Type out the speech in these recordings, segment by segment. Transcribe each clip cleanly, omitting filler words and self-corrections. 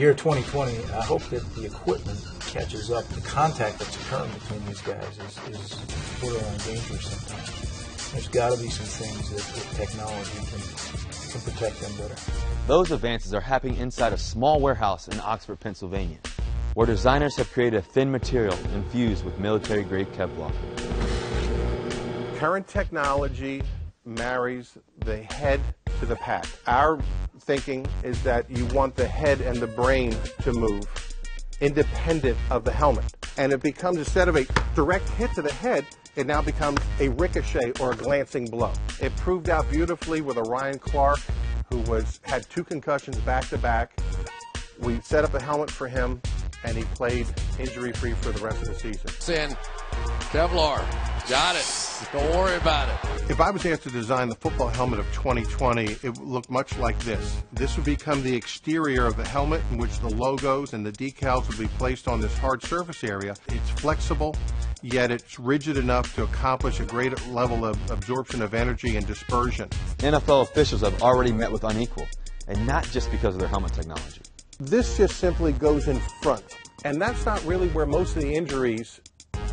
year 2020, I hope that the equipment catches up. The contact that's occurring between these guys is borderline dangerous sometimes. There's got to be some things that technology can protect them better. Those advances are happening inside a small warehouse in Oxford, Pennsylvania, where designers have created a thin material infused with military-grade Kevlar. Current technology marries the head to the pack. Our thinking is that you want the head and the brain to move independent of the helmet. And it becomes, instead of a direct hit to the head, it now becomes a ricochet or a glancing blow. It proved out beautifully with Ryan Clark, who had 2 concussions back-to-back. We set up a helmet for him, and he played injury-free for the rest of the season. Kevlar, got it. Don't worry about it. If I was asked to design the football helmet of 2020, it would look much like this. This would become the exterior of the helmet, in which the logos and the decals would be placed on this hard surface area. It's flexible, yet it's rigid enough to accomplish a great level of absorption of energy and dispersion. NFL officials have already met with Unequal, and not just because of their helmet technology. This just simply goes in front, and that's not really where most of the injuries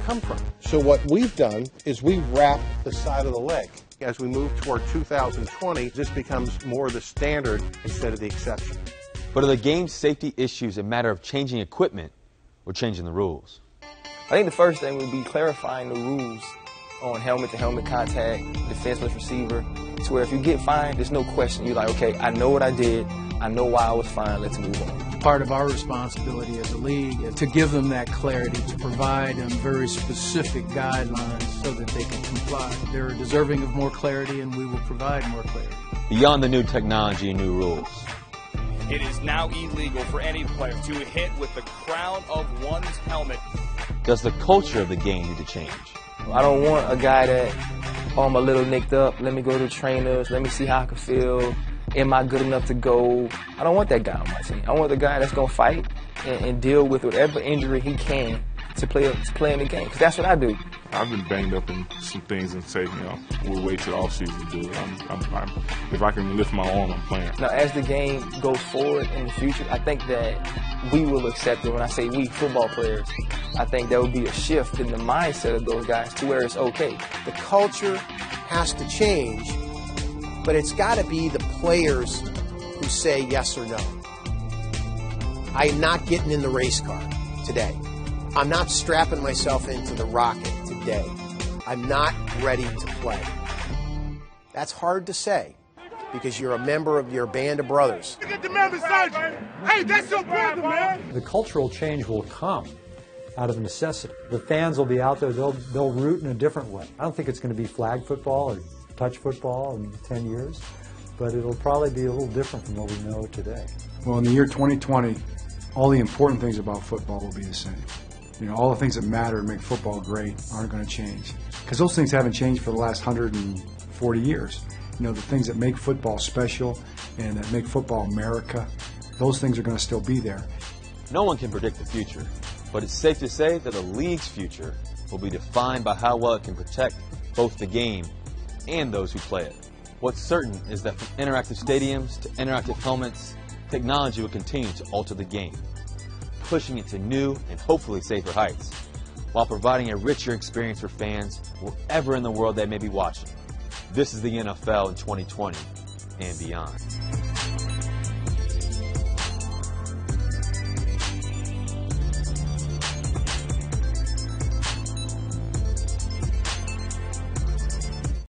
come from. So what we've done is we wrap the side of the leg. As we move toward 2020, this becomes more the standard instead of the exception. But are the game's safety issues a matter of changing equipment or changing the rules? I think the first thing would be clarifying the rules on helmet-to-helmet contact, defenseless receiver, to where if you get fined, there's no question. You're like, okay, I know what I did. I know why I was fined. Let's move on. Part of our responsibility as a league is to give them that clarity, to provide them very specific guidelines so that they can comply. They're deserving of more clarity, and we will provide more clarity. Beyond the new technology and new rules, it is now illegal for any player to hit with the crown of one's helmet. Does the culture of the game need to change? I don't want a guy that, oh, I'm a little nicked up, let me go to the trainers, let me see how I can feel. Am I good enough to go? I don't want that guy on my team. I want the guy that's going to fight and deal with whatever injury he can to play in the game, because that's what I do. I've been banged up in some things and say, we'll wait till the off-season to do it. If I can lift my arm, I'm playing. Now, as the game goes forward in the future, I think that we will accept it. When I say we, football players, I think there will be a shift in the mindset of those guys to where it's okay. The culture has to change, but it's got to be the players who say yes or no. I am not getting in the race car today. I'm not strapping myself into the rocket today. I'm not ready to play. That's hard to say because you're a member of your band of brothers. Get the man beside you. Hey, that's your brother, man. The cultural change will come out of necessity. The fans will be out there. They'll root in a different way. I don't think it's going to be flag football or touch football in 10 years, but it'll probably be a little different from what we know today. Well, in the year 2020, all the important things about football will be the same. All the things that matter and make football great aren't going to change, because those things haven't changed for the last 140 years. The things that make football special and that make football America, those things are going to still be there. No one can predict the future, but it's safe to say that the league's future will be defined by how well it can protect both the game and those who play it. What's certain is that from interactive stadiums to interactive helmets, technology will continue to alter the game, pushing it to new and hopefully safer heights, while providing a richer experience for fans wherever in the world they may be watching. This is the NFL in 2020 and beyond.